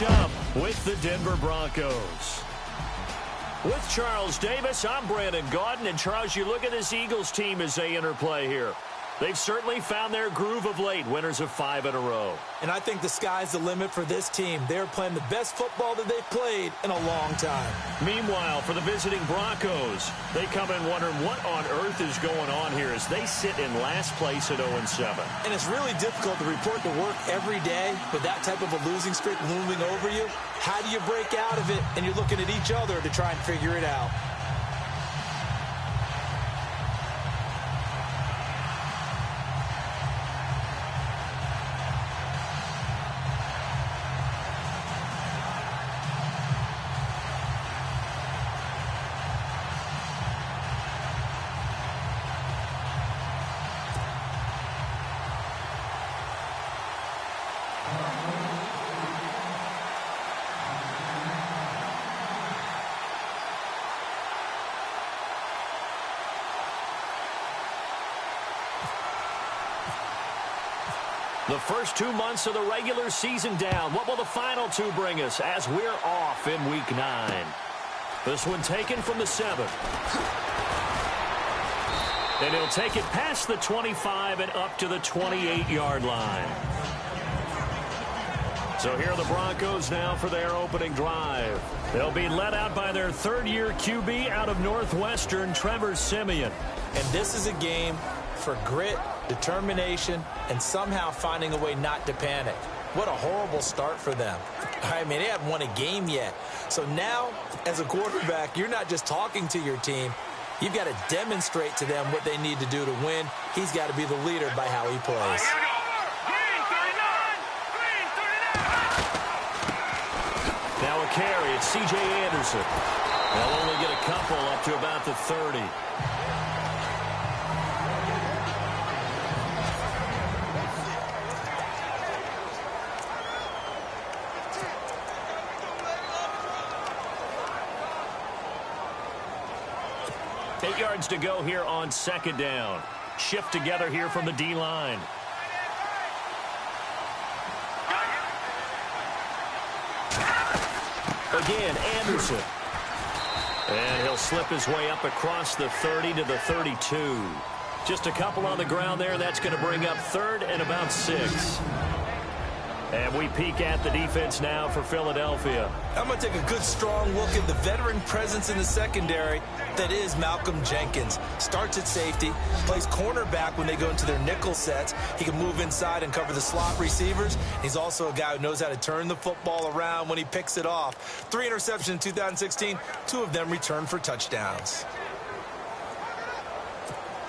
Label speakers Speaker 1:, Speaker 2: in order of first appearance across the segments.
Speaker 1: matchup with the Denver Broncos. With Charles Davis, I'm Brandon Gaudin. And, Charles, you look at this Eagles team as they interplay here. They've certainly found their groove of late, winners of 5 in a row.
Speaker 2: And I think the sky's the limit for this team. They're playing the best football that they've played in a long time.
Speaker 1: Meanwhile, for the visiting Broncos, they come in wondering what on earth is going on here as they sit in last place at 0-7.
Speaker 2: And it's really difficult to report to work every day with that type of a losing streak looming over you. How do you break out of it? And you're looking at each other to try and figure it out.
Speaker 1: The first 2 months of the regular season down. What will the final 2 bring us as we're off in Week 9? This one taken from the 7. And he'll take it past the 25 and up to the 28-yard line. So here are the Broncos now for their opening drive. They'll be led out by their third-year QB out of Northwestern, Trevor Siemian.
Speaker 2: And this is a game for grit, determination, and somehow finding a way not to panic. What a horrible start for them. I mean, they haven't won a game yet. So now, as a quarterback, you're not just talking to your team. You've got to demonstrate to them what they need to do to win. He's got to be the leader by how he plays.
Speaker 1: Now a carry. It's C.J. Anderson. They'll only get a couple up to about the 30. Eight yards to go here on second down. Shift together here from the D-line. Again, Anderson. And he'll slip his way up across the 30 to the 32. Just a couple on the ground there. That's going to bring up third and about 6. And we peek at the defense now for Philadelphia.
Speaker 2: I'm going to take a good, strong look at the veteran presence in the secondary. That is Malcolm Jenkins. Starts at safety, plays cornerback when they go into their nickel sets. He can move inside and cover the slot receivers. He's also a guy who knows how to turn the football around when he picks it off. 3 interceptions in 2016, 2 of them returned for touchdowns.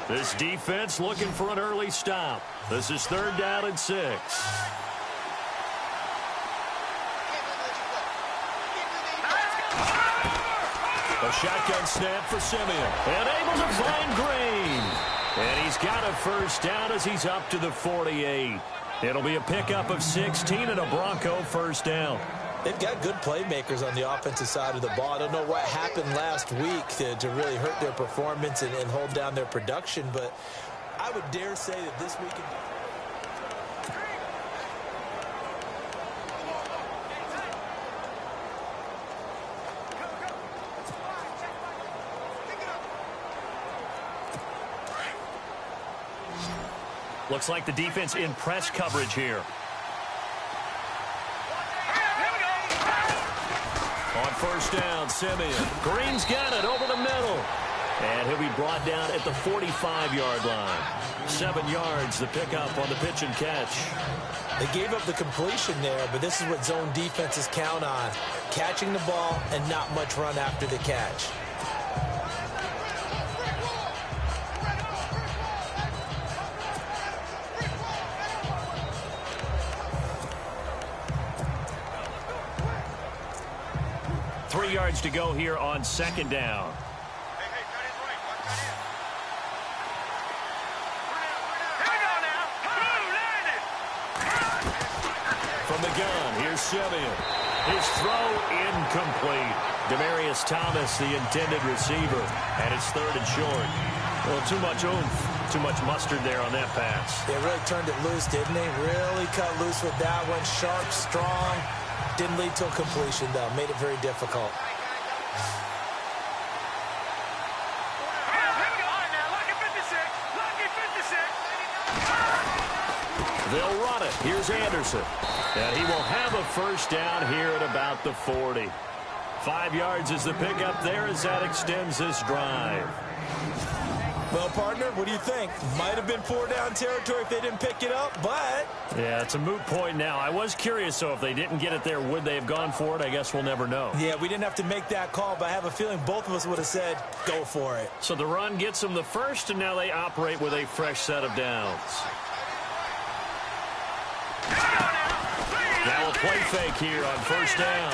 Speaker 1: This defense looking for an early stop. This is 3rd down and 6. A shotgun snap for Siemian. And able to find Green. And he's got a first down as he's up to the 48. It'll be a pickup of 16 and a Bronco first down.
Speaker 2: They've got good playmakers on the offensive side of the ball. I don't know what happened last week to really hurt their performance and hold down their production, but I would dare say that this week...
Speaker 1: Looks like the defense in press coverage here. On first down, Siemian. Green's got it over the middle. And he'll be brought down at the 45-yard line. 7 yards, the pickup on the pitch and catch.
Speaker 2: They gave up the completion there, but this is what zone defenses count on. Catching the ball and not much run after the catch.
Speaker 1: Yards to go here on second down. From the gun, here's Siemian. His throw incomplete. Demarius Thomas, the intended receiver, and it's 3rd and short. Well, too much oomph, too much mustard there on that pass.
Speaker 2: They really turned it loose, didn't they? Really cut loose with that one. Sharp, strong. Didn't lead to a completion, though. Made it very difficult.
Speaker 1: They'll run it. Here's Anderson. And he will have a first down here at about the 40. 5 yards is the pickup there as that extends this drive.
Speaker 2: Well, partner, what do you think? Might have been 4-down territory if they didn't pick it up, but...
Speaker 1: Yeah, it's a moot point now. I was curious, so if they didn't get it there, would they have gone for it? I guess we'll never know.
Speaker 2: Yeah, we didn't have to make that call, but I have a feeling both of us would have said, go for it.
Speaker 1: So the run gets them the first, and now they operate with a fresh set of downs. Now a play fake here on first down.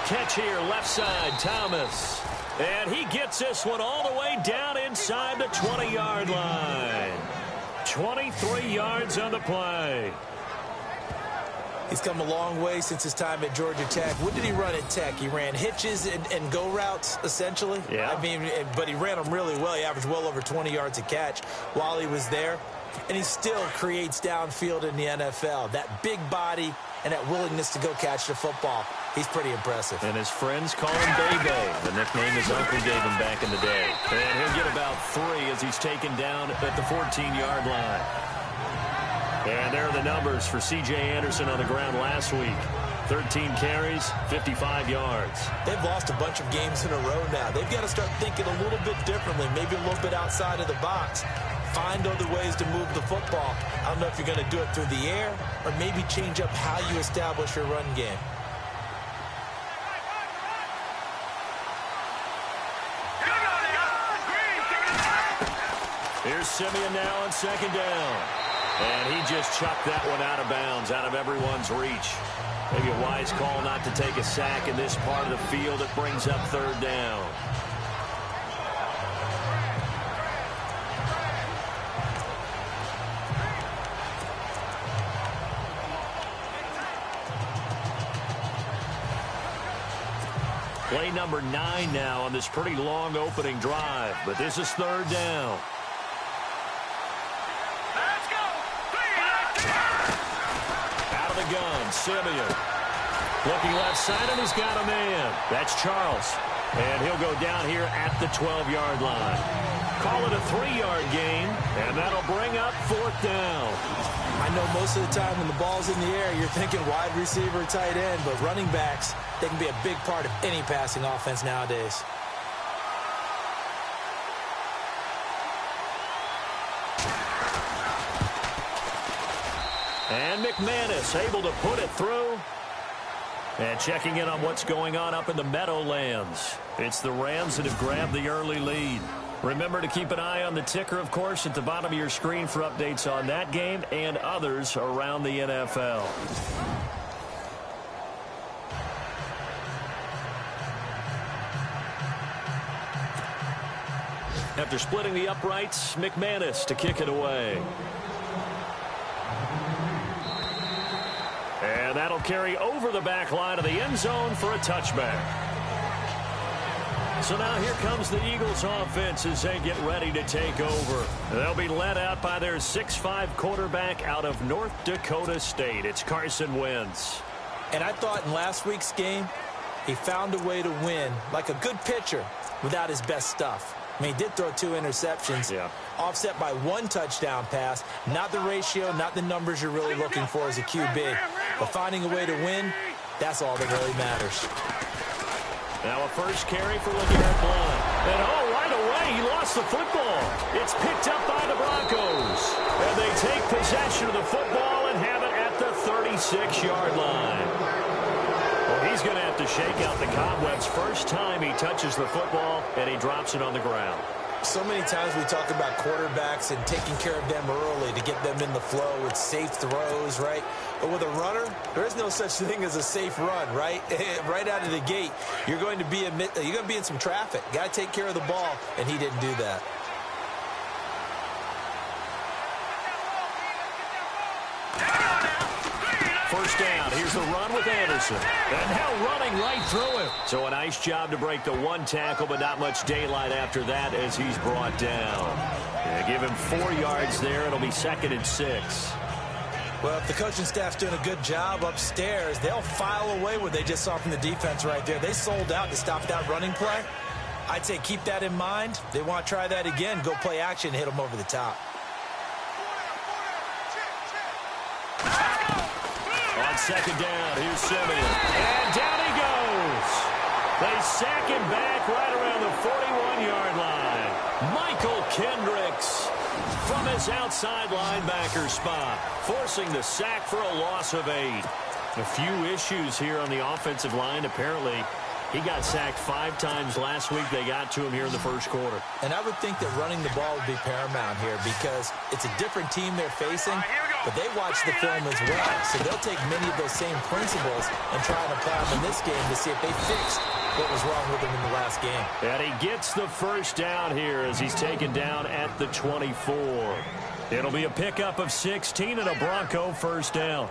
Speaker 1: Catch here, left side, Thomas. And he gets this one all the way down inside the 20-yard line. 23 yards on the play.
Speaker 2: He's come a long way since his time at Georgia Tech. What did he run at Tech? He ran hitches and go routes, essentially.
Speaker 1: Yeah.
Speaker 2: I mean, but he ran them really well. He averaged well over 20 yards a catch while he was there. And he still creates downfield in the NFL. That big body and that willingness to go catch the football. He's pretty impressive.
Speaker 1: And his friends call him Bebe, the nickname his uncle gave him back in the day. And he'll get about 3 as he's taken down at the 14-yard line. And there are the numbers for C.J. Anderson on the ground last week. 13 carries, 55 yards.
Speaker 2: They've lost a bunch of games in a row now. They've got to start thinking a little bit differently, maybe a little bit outside of the box. Find other ways to move the football. I don't know if you're going to do it through the air or maybe change up how you establish your run game.
Speaker 1: Here's Simeon now on second down. And he just chucked that one out of bounds, out of everyone's reach. Maybe a wise call not to take a sack in this part of the field. It brings up third down. Play number 9 now on this pretty long opening drive. But this is third down.
Speaker 3: Let's go!
Speaker 1: Out of the gun, Simeon. Looking left side, and he's got a man. That's Charles. And he'll go down here at the 12-yard line. Call it a 3-yard gain, and that'll bring up fourth down.
Speaker 2: I know most of the time when the ball's in the air, you're thinking wide receiver, tight end, but running backs, they can be a big part of any passing offense nowadays.
Speaker 1: And McManus able to put it through. And checking in on what's going on up in the Meadowlands. It's the Rams that have grabbed the early lead. Remember to keep an eye on the ticker, of course, at the bottom of your screen for updates on that game and others around the NFL. After splitting the uprights, McManus to kick it away. And that'll carry over the back line of the end zone for a touchback. So now here comes the Eagles offense as they get ready to take over. They'll be led out by their 6'5" quarterback out of North Dakota State. It's Carson Wentz.
Speaker 2: And I thought in last week's game, he found a way to win like a good pitcher without his best stuff. I mean, he did throw 2 interceptions, offset by 1 touchdown pass. Not the ratio, not the numbers you're really looking for as a QB. But finding a way to win, that's all that really matters.
Speaker 1: Now a first carry for LeGarrette Blount. And right away, he lost the football. It's picked up by the Broncos. And they take possession of the football and have it at the 36-yard line. Well, he's going to have to shake out the cobwebs first time he touches the football, and he drops it on the ground.
Speaker 2: So many times we talk about quarterbacks and taking care of them early to get them in the flow with safe throws, right? But with a runner, there is no such thing as a safe run, right? Right out of the gate, you're going to be in some traffic. Got to take care of the ball, and he didn't do that.
Speaker 1: First down. Here's the run with Anderson. And now running right through him. So a nice job to break the 1 tackle, but not much daylight after that as he's brought down. Give him 4 yards there. It'll be 2nd and 6.
Speaker 2: Well, if the coaching staff's doing a good job upstairs, they'll file away what they just saw from the defense right there. They sold out to stop that running play. I'd say keep that in mind. They want to try that again. Go play action, hit them over the top.
Speaker 1: On second down, here's Simeon. And down he goes. They sack him back right around the 41-yard line. Michael Kendricks from his outside linebacker spot, forcing the sack for a loss of 8. A few issues here on the offensive line. Apparently, he got sacked 5 times last week. They got to him here in the first quarter.
Speaker 2: And I would think that running the ball would be paramount here because it's a different team they're facing, but they watch the film as well. So they'll take many of those same principles and try and apply them in this game to see if they fixed what was wrong with him in the last game.
Speaker 1: And he gets the first down here as he's taken down at the 24. It'll be a pickup of 16 and a Bronco first down.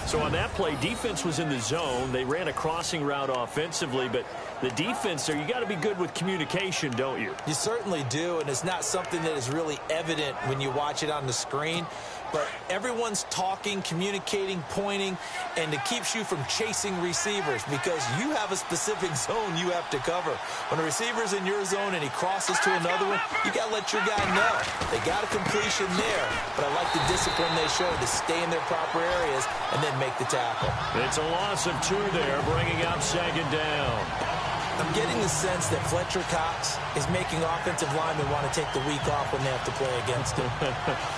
Speaker 1: So on that play, defense was in the zone. They ran a crossing route offensively, but the defense there, you got to be good with communication, don't you?
Speaker 2: You certainly do, and it's not something that is really evident when you watch it on the screen. But everyone's talking, communicating, pointing, and it keeps you from chasing receivers because you have a specific zone you have to cover. When a receiver's in your zone and he crosses to another one, you got to let your guy know. They got a completion there, but I like the discipline they showed to stay in their proper areas and then make the tackle.
Speaker 1: It's a loss of 2 there, bringing up second down.
Speaker 2: I'm getting the sense that Fletcher Cox is making offensive linemen want to take the week off when they have to play against him.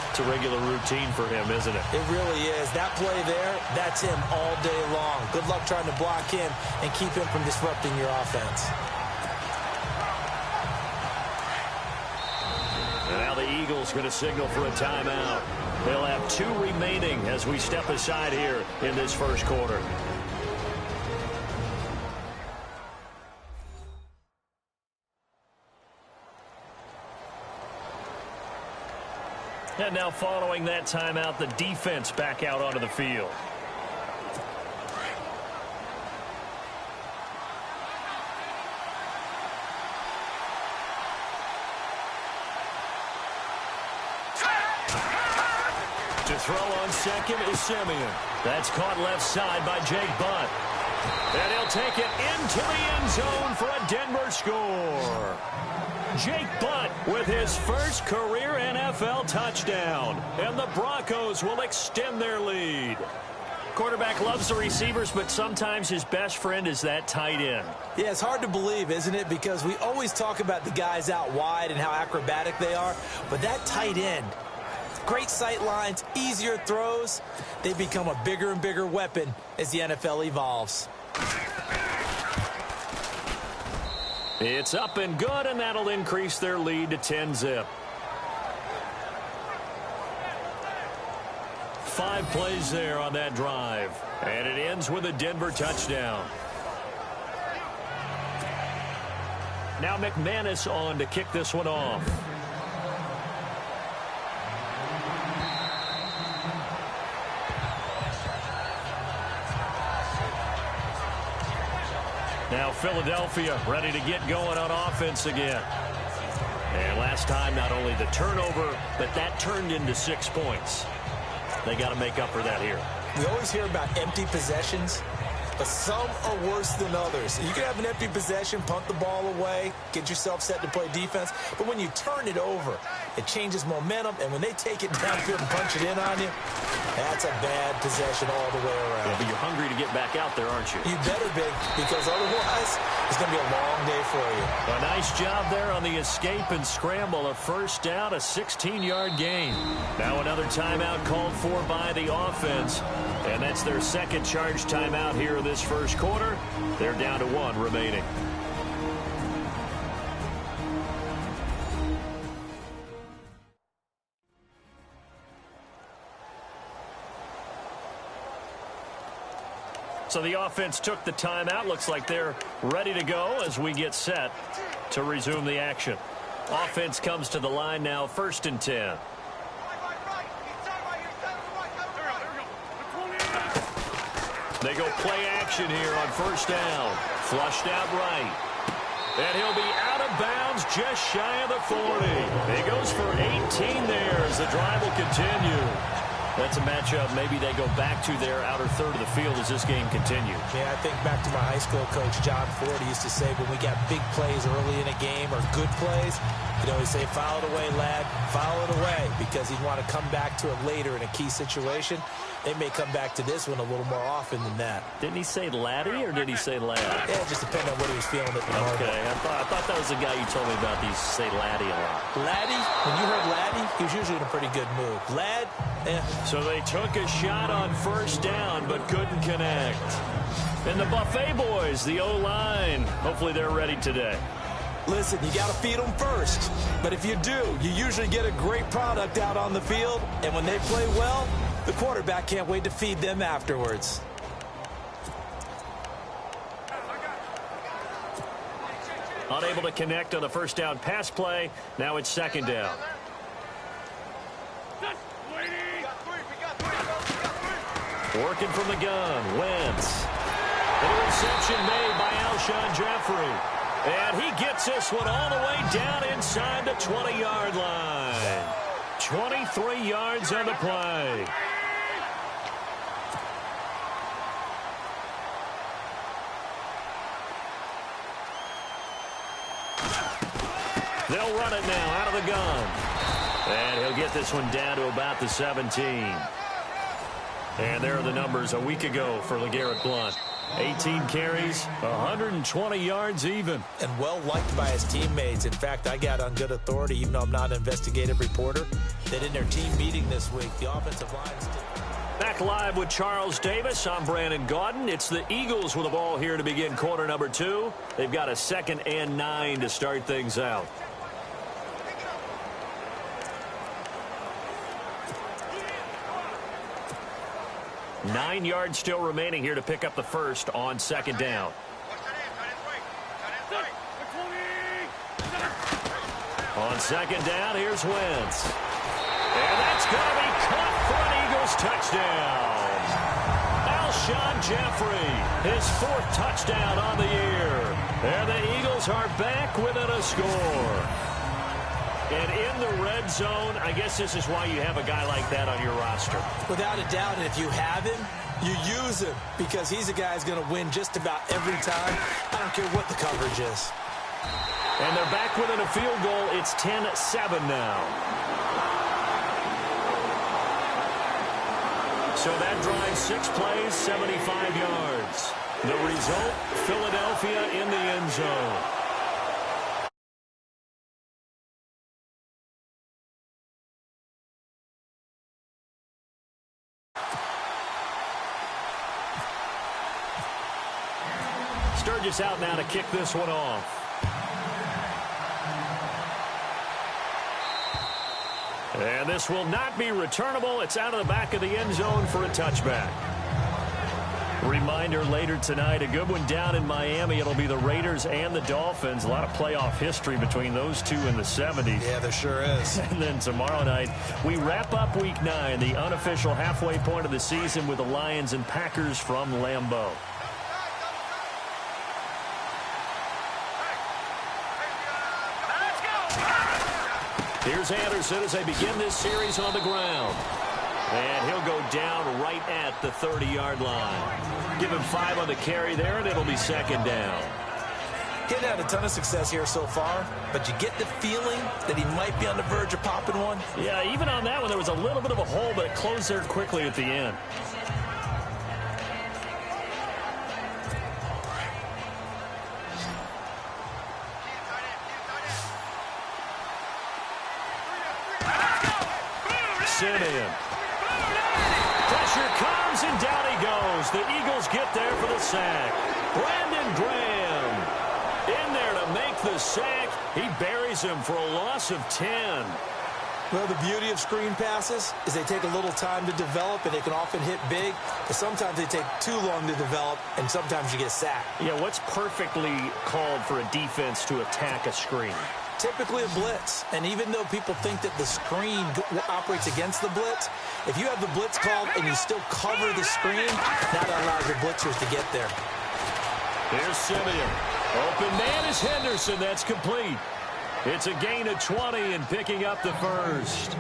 Speaker 1: It's a regular routine for him, isn't it?
Speaker 2: It really is. That play there, that's him all day long. Good luck trying to block him and keep him from disrupting your offense.
Speaker 1: And now the Eagles going to signal for a timeout. They'll have 2 remaining as we step aside here in this first quarter. And now following that timeout, the defense back out onto the field. To throw on second is Simeon. That's caught left side by Jake Butt. And he'll take it into the end zone for a Denver score. Jake Butt with his first career NFL touchdown. And the Broncos will extend their lead. Quarterback loves the receivers, but sometimes his best friend is that tight end.
Speaker 2: Yeah, it's hard to believe, isn't it? Because we always talk about the guys out wide and how acrobatic they are. But that tight end, great sight lines, easier throws, they become a bigger and bigger weapon as the NFL evolves.
Speaker 1: It's up and good, and that'll increase their lead to 10-zip. 5 plays there on that drive, and it ends with a Denver touchdown. Now McManus on to kick this one off. Now Philadelphia ready to get going on offense again. And last time, not only the turnover, but that turned into 6 points. They got to make up for that here.
Speaker 2: We always hear about empty possessions, but some are worse than others. You can have an empty possession, punt the ball away, get yourself set to play defense, but when you turn it over, it changes momentum, and when they take it downfield and punch it in on you, that's a bad possession all the way around.
Speaker 1: Yeah, but you're hungry to get back out there, aren't you?
Speaker 2: You better be, because otherwise it's going to be a long day for you.
Speaker 1: A nice job there on the escape and scramble. A first down, a 16-yard gain. Now another timeout called for by the offense. And that's their second charge timeout here in this first quarter. They're down to 1 remaining. So the offense took the timeout. Looks like they're ready to go as we get set to resume the action. Offense comes to the line now, 1st and 10. They go play action here on 1st down. Flushed out right. And he'll be out of bounds just shy of the 40. He goes for 18 there as the drive will continue. That's a matchup maybe they go back to their outer third of the field as this game continues.
Speaker 2: Yeah, I think back to my high school coach, John Ford. He used to say when we got big plays early in a game or good plays, he'd always say, foul it away, lad, foul it away, because he'd want to come back to it later in a key situation. They may come back to this one a little more often than that.
Speaker 1: Didn't he say laddie or did he say lad?
Speaker 2: Yeah, it just depended on what he was feeling at the moment.
Speaker 1: Okay, I thought that was the guy you told me about. These say laddie a lot.
Speaker 2: Laddie, when you heard laddie, he was usually in a pretty good mood. Lad, eh.
Speaker 1: So they took a shot on first down but couldn't connect. And the Buffet boys, the O-line, hopefully they're ready today.
Speaker 2: Listen, you got to feed them first. But if you do, you usually get a great product out on the field. And when they play well, the quarterback can't wait to feed them afterwards.
Speaker 1: Unable to connect on the first down pass play. Now it's second down. Working from the gun, Wentz. An interception made by Alshon Jeffrey. And he gets this one all the way down inside the 20-yard line. 23 yards on the play. They'll run it now out of the gun. And he'll get this one down to about the 17. And there are the numbers a week ago for LeGarrette Blount. 18 carries, 120 yards even.
Speaker 2: And well-liked by his teammates. In fact, I got on good authority, even though I'm not an investigative reporter, that in their team meeting this week, the offensive line...
Speaker 1: Back live with Charles Davis. I'm Brandon Gaudin. It's the Eagles with the ball here to begin quarter number 2. They've got a 2nd and 9 to start things out. Nine yards still remaining here to pick up the first on second down. On second down, here's Wentz. And that's going to be caught for an Eagles touchdown. Alshon Jeffrey, his 4th touchdown on the year. And the Eagles are back within a score. And in the red zone, I guess this is why you have a guy like that on your roster.
Speaker 2: Without a doubt, and if you have him, you use him because he's a guy who's going to win just about every time. I don't care what the coverage is.
Speaker 1: And they're back within a field goal. It's 10-7 now. So that drive, 6 plays, 75 yards. The result, Philadelphia in the end zone. Sturgis out now to kick this one off. And this will not be returnable. It's out of the back of the end zone for a touchback. Reminder later tonight, a good one down in Miami. It'll be the Raiders and the Dolphins. A lot of playoff history between those two in the 70s.
Speaker 2: Yeah, there sure is.
Speaker 1: And then tomorrow night, we wrap up Week 9, the unofficial halfway point of the season with the Lions and Packers from Lambeau. Here's Anderson as they begin this series on the ground. And he'll go down right at the 30-yard line. Give him 5 on the carry there, and it'll be second down.
Speaker 2: He hasn't had a ton of success here so far, but you get the feeling that he might be on the verge of popping one.
Speaker 1: Yeah, even on that one, there was a little bit of a hole, but it closed there quickly at the end. Simeon. Pressure comes, and down he goes. The Eagles get there for the sack. Brandon Graham in there to make the sack. He buries him for a loss of 10.
Speaker 2: Well, the beauty of screen passes is they take a little time to develop, and they can often hit big, but sometimes they take too long to develop, and sometimes you get sacked.
Speaker 1: Yeah, what's perfectly called for a defense to attack a screen?
Speaker 2: Typically a blitz, and even though people think that the screen operates against the blitz, if you have the blitz called and you still cover the screen, that allows your blitzers to get there.
Speaker 1: Here's Simeon. Open man is Henderson. That's complete. It's a gain of 20 and picking up the first.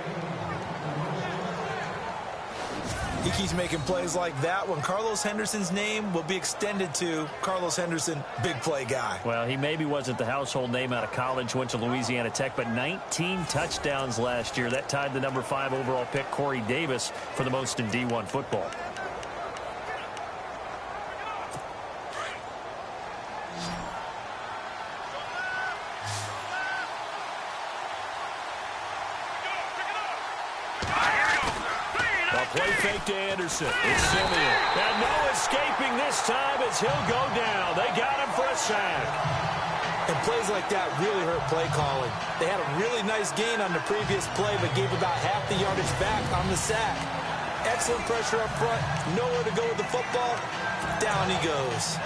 Speaker 2: He keeps making plays like that when Carlos Henderson's name will be extended to Carlos Henderson, big play guy.
Speaker 1: Well, he maybe wasn't the household name out of college, went to Louisiana Tech, but 19 touchdowns last year. That tied the number 5 overall pick, Corey Davis, for the most in D1 football. Play fake to Anderson. It's Simeon. And no escaping this time as he'll go down. They got him for a sack.
Speaker 2: And plays like that really hurt play calling. They had a really nice gain on the previous play, but gave about half the yardage back on the sack. Excellent pressure up front. Nowhere to go with the football. Down he goes.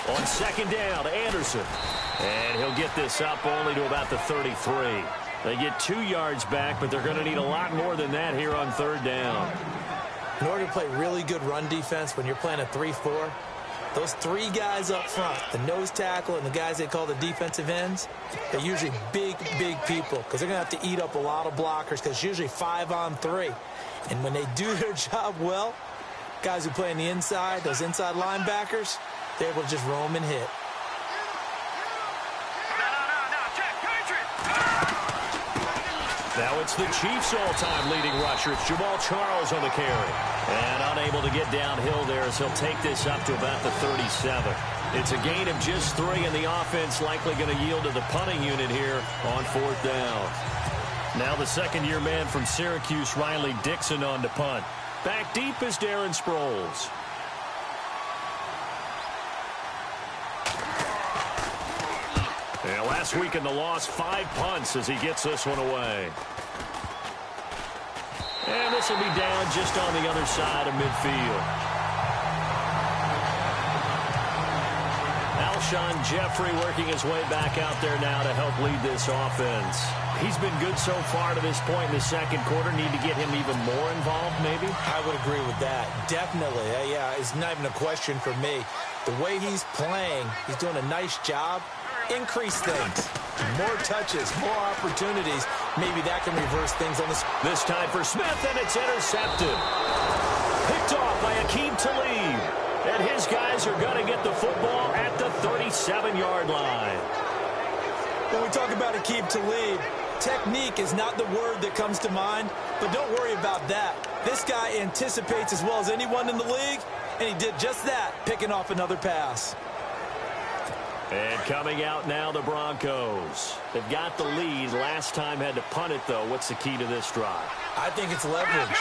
Speaker 1: On second down, Anderson. And he'll get this up only to about the 33. They get 2 yards back, but they're going to need a lot more than that here on third down.
Speaker 2: In order to play really good run defense when you're playing a 3-4, those 3 guys up front, the nose tackle and the guys they call the defensive ends, they're usually big, big people because they're going to have to eat up a lot of blockers because it's usually 5 on 3. And when they do their job well, guys who play on the inside, those inside linebackers, they're able to just roam and hit.
Speaker 1: Now it's the Chiefs' all-time leading rusher. It's Jamal Charles on the carry. And unable to get downhill there as he'll take this up to about the 37. It's a gain of just 3, and the offense likely going to yield to the punting unit here on 4th down. Now the second-year man from Syracuse, Riley Dixon, on to punt. Back deep is Darren Sproles. And last week in the loss, 5 punts as he gets this one away. And this will be down just on the other side of midfield. Alshon Jeffrey working his way back out there now to help lead this offense. He's been good so far to this point in the second quarter. Need to get him even more involved, maybe?
Speaker 2: I would agree with that. Definitely. Yeah, it's not even a question for me. The way he's playing, he's doing a nice job. Increase things. More touches, more opportunities. Maybe that can reverse things on this.
Speaker 1: This time for Smith, and it's intercepted. Picked off by Aqib Talib. And his guys are going to get the football at the 37-yard line.
Speaker 2: When we talk about Aqib Talib, technique is not the word that comes to mind, but don't worry about that. This guy anticipates as well as anyone in the league, and he did just that, picking off another pass.
Speaker 1: And coming out now, the Broncos. They've got the lead. Last time had to punt it, though. What's the key to this drive?
Speaker 2: I think it's leverage.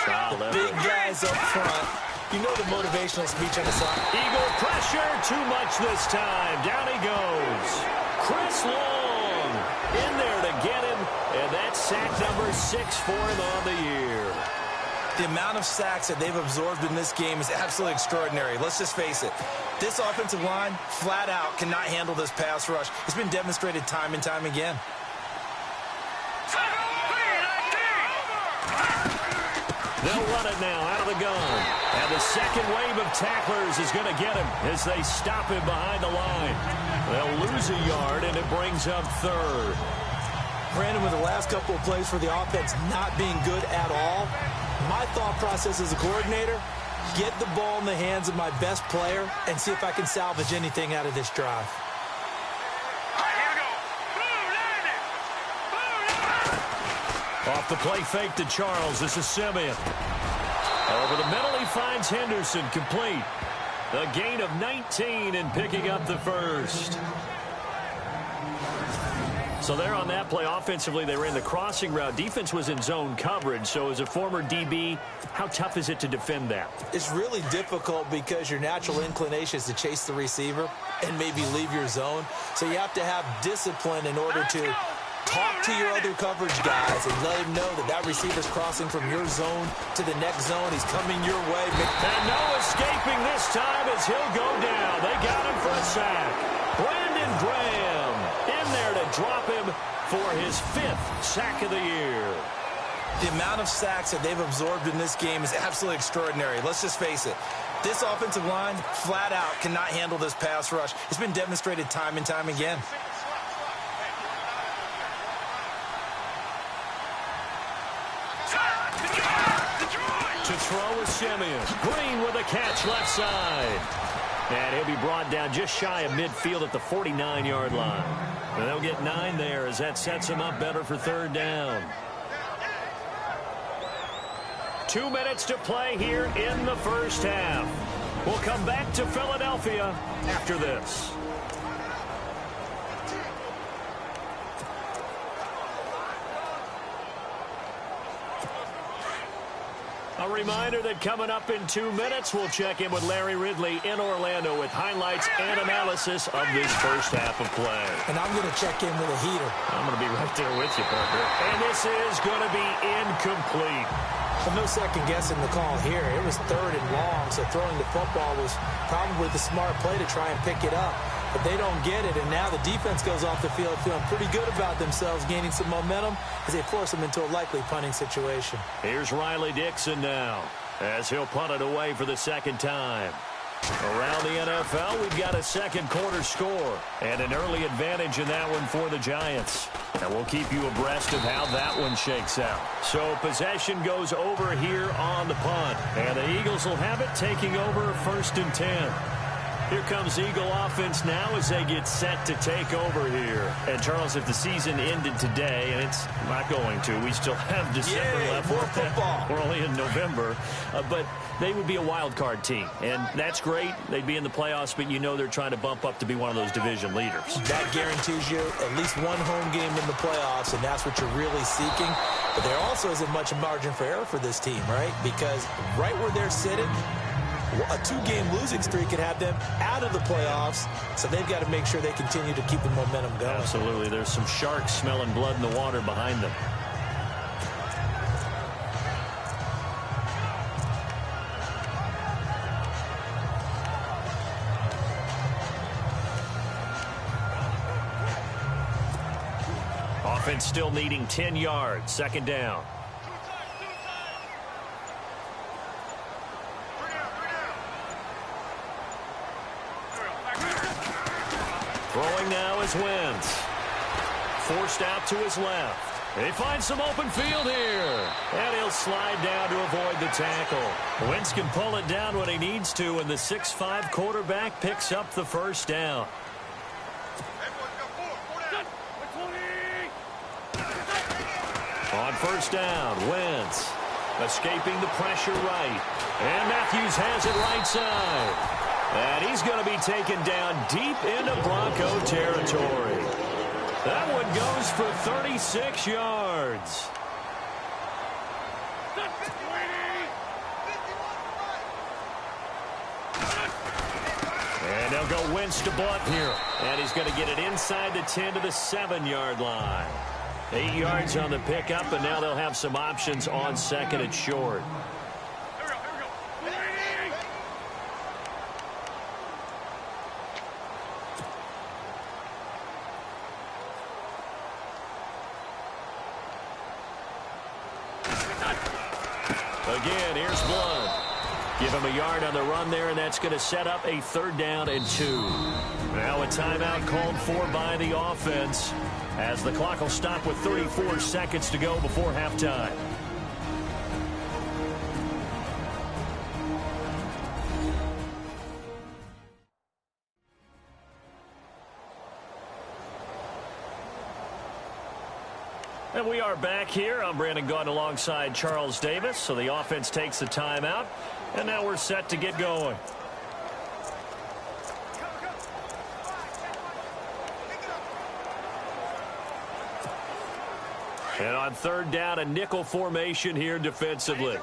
Speaker 2: Big guys up front. You know the motivational speech on the side.
Speaker 1: Eagle pressure, too much this time. Down he goes. Chris Long in there to get him. And that's sack number 6 for him on the year.
Speaker 2: The amount of sacks that they've absorbed in this game is absolutely extraordinary. Let's just face it. This offensive line, flat out, cannot handle this pass rush. It's been demonstrated time and time again.
Speaker 1: They'll run it now out of the gun. And the second wave of tacklers is going to get him as they stop him behind the line. They'll lose a yard, and it brings up 3rd.
Speaker 2: Brandon, with the last couple of plays for the offense not being good at all, my thought process as a coordinator, get the ball in the hands of my best player and see if I can salvage anything out of this drive.
Speaker 1: Off the play fake to Charles. This is Simeon. Over the middle, he finds Henderson complete. A gain of 19 and picking up the first. So there on that play, offensively, they ran the crossing route. Defense was in zone coverage. So as a former DB, how tough is it to defend that?
Speaker 2: It's really difficult because your natural inclination is to chase the receiver and maybe leave your zone. So you have to have discipline in order to talk to your other coverage guys and let him know that that receiver's crossing from your zone to the next zone. He's coming your way.
Speaker 1: And no escaping this time as he'll go down. They got him for a sack. Brandon Graham in there to drop him for his 5th sack of the year.
Speaker 2: The amount of sacks that they've absorbed in this game is absolutely extraordinary. Let's just face it. This offensive line, flat out, cannot handle this pass rush. It's been demonstrated time and time again.
Speaker 1: To throw is Simeon. Green with a catch left side. And he'll be brought down just shy of midfield at the 49-yard line. And they'll get 9 there as that sets him up better for 3rd down. 2 minutes to play here in the first half. We'll come back to Philadelphia after this. A reminder that coming up in 2 minutes, we'll check in with Larry Ridley in Orlando with highlights and analysis of this first half of play.
Speaker 2: And I'm going to check in with a heater.
Speaker 1: I'm going to be right there with you, partner. And this is going to be incomplete.
Speaker 2: But no second guessing the call here. It was 3rd and long, so throwing the football was probably the smart play to try and pick it up. But they don't get it, and now the defense goes off the field feeling pretty good about themselves, gaining some momentum as they force them into a likely punting situation.
Speaker 1: Here's Riley Dixon now as he'll punt it away for the 2nd time. Around the NFL, we've got a 2nd quarter score and an early advantage in that one for the Giants. And we'll keep you abreast of how that one shakes out. So possession goes over here on the punt, and the Eagles will have it taking over 1st and 10. Here comes Eagle offense now as they get set to take over here. And, Charles, if the season ended today, and it's not going to, we still have December left.
Speaker 2: More football.
Speaker 1: We're only in November. But they would be a wild card team. And that's great. They'd be in the playoffs, but you know they're trying to bump up to be one of those division leaders.
Speaker 2: That guarantees you at least one home game in the playoffs, and that's what you're really seeking. But there also isn't much margin for error for this team, right? Because right where they're sitting, a 2-game losing streak could have them out of the playoffs, so they've got to make sure they continue to keep the momentum going.
Speaker 1: Absolutely. There's some sharks smelling blood in the water behind them. Offense still needing 10 yards. 2nd down. Throwing now is Wentz. Forced out to his left. They find some open field here. And he'll slide down to avoid the tackle. Wentz can pull it down when he needs to, and the 6'5" quarterback picks up the 1st down. On 1st down, Wentz escaping the pressure right. And Matthews has it right side. And he's going to be taken down deep into Bronco territory. That one goes for 36 yards. And they'll go Wentz to Blunt here. And he's going to get it inside the 10 to the 7-yard line. 8 yards on the pickup, and now they'll have some options on 2nd and short. Again, here's Blunt. Give him a yard on the run there, and that's going to set up a 3rd down and 2. Now a timeout called for by the offense as the clock will stop with 34 seconds to go before halftime. And we are back here. I'm Brandon Gaudin alongside Charles Davis. So the offense takes the timeout, and now we're set to get going. And on 3rd down, a nickel formation here defensively.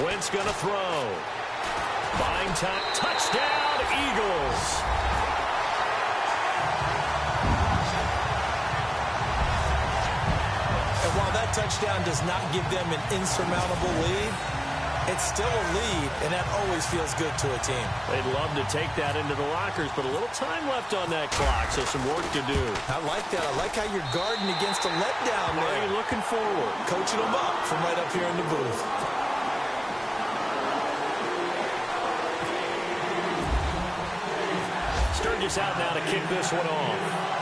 Speaker 1: Wentz going to throw. Buying time. Touchdown, Eagles. And while that touchdown does not give them an insurmountable lead,
Speaker 2: It's still a lead, and that always feels good to a team.
Speaker 1: They'd love to take that into the lockers, but a little time left on that clock, so some work to do.
Speaker 2: I like that. I like how you're guarding against a letdown there.
Speaker 1: Why are you looking forward?
Speaker 2: Coaching them up from right up here in the booth.
Speaker 1: Sturgis out now to kick this one off.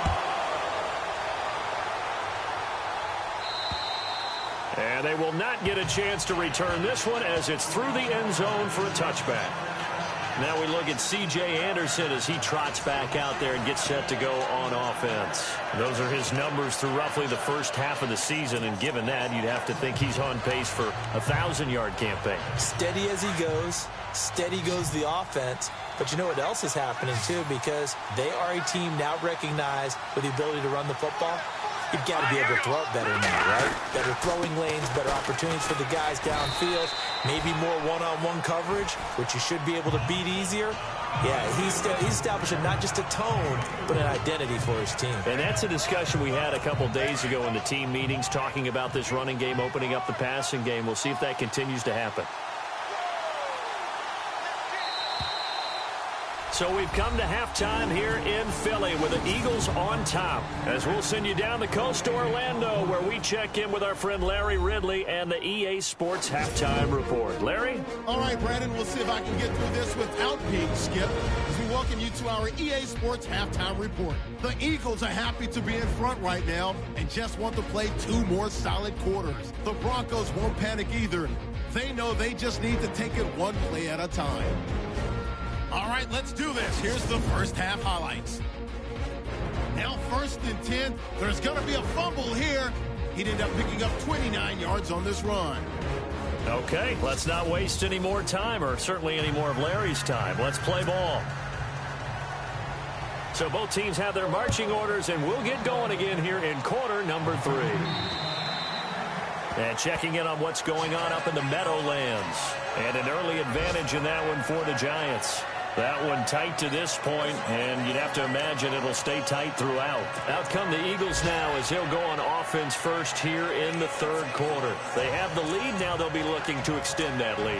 Speaker 1: And they will not get a chance to return this one as it's through the end zone for a touchback. Now we look at C.J. Anderson as he trots back out there and gets set to go on offense. Those are his numbers through roughly the first half of the season, and given that, you'd have to think he's on pace for a 1,000-yard campaign.
Speaker 2: Steady as he goes, steady goes the offense. But you know what else is happening, too, because they are a team now recognized with the ability to run the football. You've got to be able to throw it better now, right? Better throwing lanes, better opportunities for the guys downfield, maybe more one-on-one coverage, which you should be able to beat easier. Yeah, he's establishing not just a tone, but an identity for his team.
Speaker 1: And that's a discussion we had a couple days ago in the team meetings, talking about this running game, opening up the passing game. We'll see if that continues to happen. So we've come to halftime here in Philly with the Eagles on top. As we'll send you down the coast to Orlando, where we check in with our friend Larry Ridley and the EA Sports Halftime Report. Larry?
Speaker 3: All right, Brandon, we'll see if I can get through this without being skipped as we welcome you to our EA Sports Halftime Report. The Eagles are happy to be in front right now and just want to play 2 more solid quarters. The Broncos won't panic either. They know they just need to take it 1 play at a time. All right, let's do this. Here's the first half highlights. Now 1st and 10. There's going to be a fumble here. He'd end up picking up 29 yards on this run.
Speaker 1: Okay, let's not waste any more time, or certainly any more of Larry's time. Let's play ball. So both teams have their marching orders, and we'll get going again here in quarter number 3. And checking in on what's going on up in the Meadowlands. And an early advantage in that one for the Giants. That one tight to this point, and you'd have to imagine it'll stay tight throughout. Out come the Eagles now as they'll go on offense first here in the 3rd quarter. They have the lead. Now they'll be looking to extend that lead.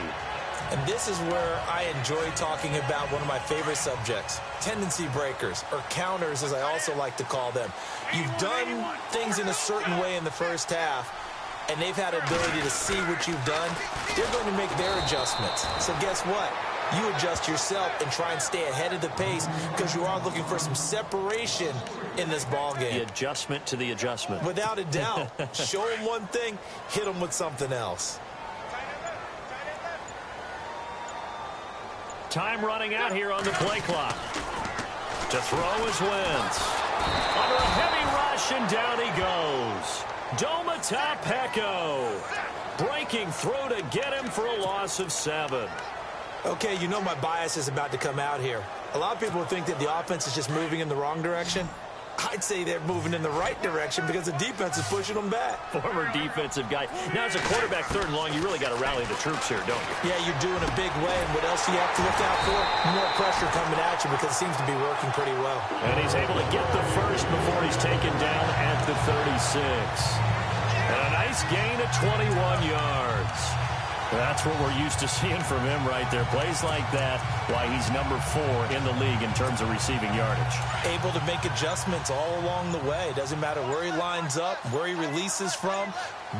Speaker 2: And this is where I enjoy talking about one of my favorite subjects, tendency breakers, or counters as I also like to call them. You've done things in a certain way in the first half, and they've had ability to see what you've done. They're going to make their adjustments. So guess what? You adjust yourself and try and stay ahead of the pace because you are looking for some separation in this ball game.
Speaker 1: The adjustment to the adjustment.
Speaker 2: Without a doubt. Show them one thing, hit them with something else.
Speaker 1: Time running out here on the play clock. To throw is Wentz. Under a heavy rush, and down he goes. Domata Peko breaking through to get him for a loss of 7.
Speaker 2: Okay, you know my bias is about to come out here. A lot of people think that the offense is just moving in the wrong direction. I'd say they're moving in the right direction because the defense is pushing them back.
Speaker 1: Former defensive guy. Now, as a quarterback 3rd and long, you really got to rally the troops here, don't you?
Speaker 2: Yeah, you're doing a big way, and what else do you have to look out for? More pressure coming at you because it seems to be working pretty well.
Speaker 1: And he's able to get the first before he's taken down at the 36. And a nice gain of 21 yards. That's what we're used to seeing from him right there. Plays like that, why he's number 4 in the league in terms of receiving yardage.
Speaker 2: Able to make adjustments all along the way. Doesn't matter where he lines up, where he releases from.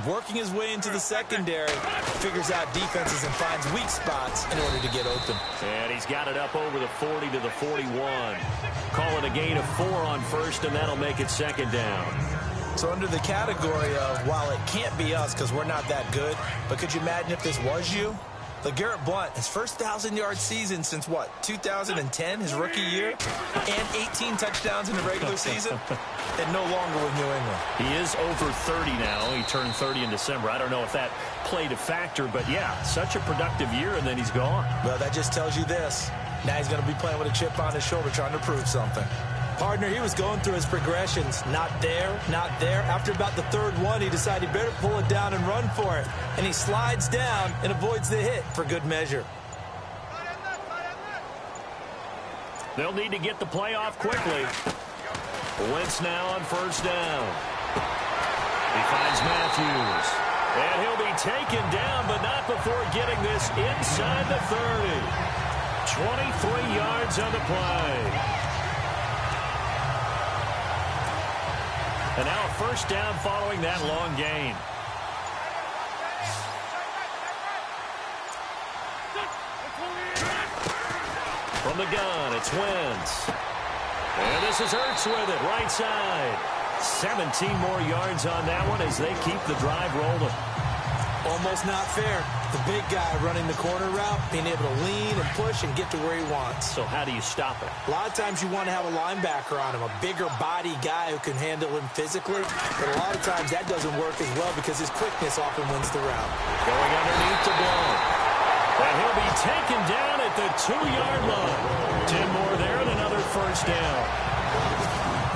Speaker 2: Working his way into the secondary. Figures out defenses and finds weak spots in order to get open.
Speaker 1: And he's got it up over the 40 to the 41. Call it a gain of 4 on 1st, and that'll make it 2nd down.
Speaker 2: So under the category of, while it can't be us because we're not that good, but could you imagine if this was you? LeGarrette Blount, his first 1,000-yard season since, what, 2010, his rookie year? And 18 touchdowns in the regular season? And no longer with New England.
Speaker 1: He is over 30 now. He turned 30 in December. I don't know if that played a factor, but yeah, such a productive year, and then he's gone.
Speaker 2: Well, that just tells you this. Now he's going to be playing with a chip on his shoulder trying to prove something. Partner, he was going through his progressions. Not there, not there. After about the 3rd one, he decided he better pull it down and run for it. And he slides down and avoids the hit for good measure.
Speaker 1: They'll need to get the play off quickly. Wentz now on 1st down. He finds Matthews. And he'll be taken down, but not before getting this inside the 30. 23 yards on the play. And now a first down following that long gain. From the gun, it's Wentz. And this is Ertz with it, right side. 17 more yards on that one as they keep the drive rolling.
Speaker 2: Almost not fair. The big guy running the corner route, being able to lean and push and get to where he wants.
Speaker 1: So how do you stop it?
Speaker 2: A lot of times you want to have a linebacker on him, a bigger body guy who can handle him physically. But a lot of times that doesn't work as well because his quickness often wins the route.
Speaker 1: Going underneath to Blount. And he'll be taken down at the 2-yard line. 10 more there and another first down.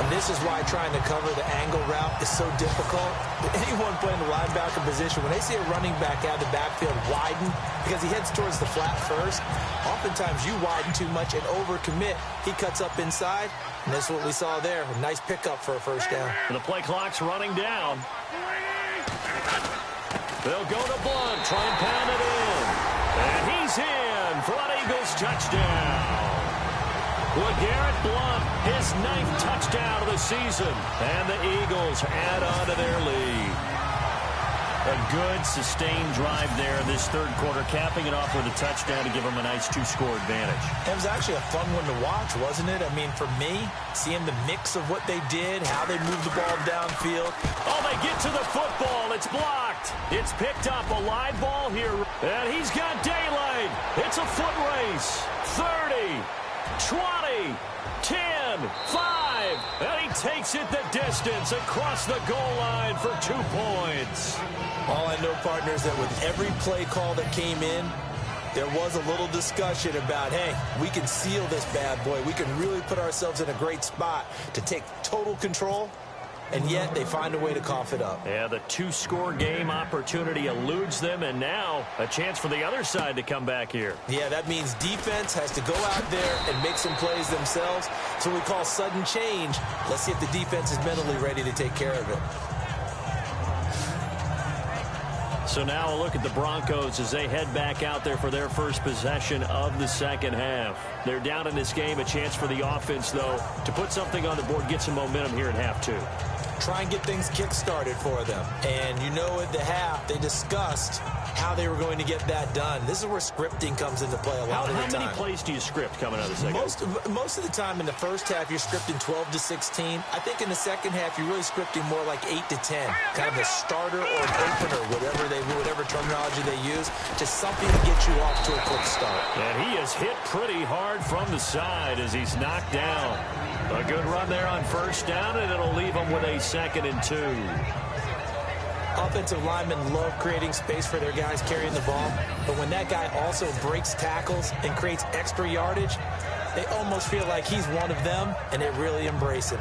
Speaker 2: And this is why trying to cover the angle route is so difficult. Anyone playing the linebacker position, when they see a running back out of the backfield widen, because he heads towards the flat first, oftentimes you widen too much and overcommit. He cuts up inside, and this is what we saw there. A nice pickup for a first down.
Speaker 1: And the play clock's running down. They'll go to Blount, try and pound it in. And he's in for an Eagles touchdown. LeGarrette Blount, his 9th touchdown of the season. And the Eagles add on to their lead. A good, sustained drive there in this third quarter, capping it off with a touchdown to give them a nice 2-score advantage.
Speaker 2: It was actually a fun one to watch, wasn't it? I mean, for me, seeing the mix of what they did, how they moved the ball downfield.
Speaker 1: Oh, they get to the football. It's blocked. It's picked up. A live ball here. And he's got daylight. It's a foot race. 30. 20, 10, 5, and he takes it the distance across the goal line for 2 points.
Speaker 2: All I know, partners, that with every play call that came in, there was a little discussion about, hey, we can seal this bad boy. We can really put ourselves in a great spot to take total control, and yet they find a way to cough it up.
Speaker 1: Yeah, the 2-score game opportunity eludes them, and now a chance for the other side to come back here.
Speaker 2: Yeah, that means defense has to go out there and make some plays themselves. So we call sudden change. Let's see if the defense is mentally ready to take care of it.
Speaker 1: So now a look at the Broncos as they head back out there for their first possession of the second half. They're down in this game. A chance for the offense, though, to put something on the board, get some momentum here in half 2.
Speaker 2: Try and get things kick-started for them. And you know at the half, they discussed how they were going to get that done. This is where scripting comes into play a lot of the time.
Speaker 1: How many plays do you script coming out of the second half?
Speaker 2: Most of the time in the first half, you're scripting 12 to 16. I think in the second half, you're really scripting more like 8 to 10. Kind of a starter or an opener, whatever terminology they use. Just something to get you off to a quick start.
Speaker 1: And he is hit pretty hard from the side as he's knocked down. A good run there on first down, and it'll leave him with a 2nd and 2.
Speaker 2: Offensive linemen love creating space for their guys carrying the ball, but when that guy also breaks tackles and creates extra yardage, they almost feel like he's one of them, and they really embrace him.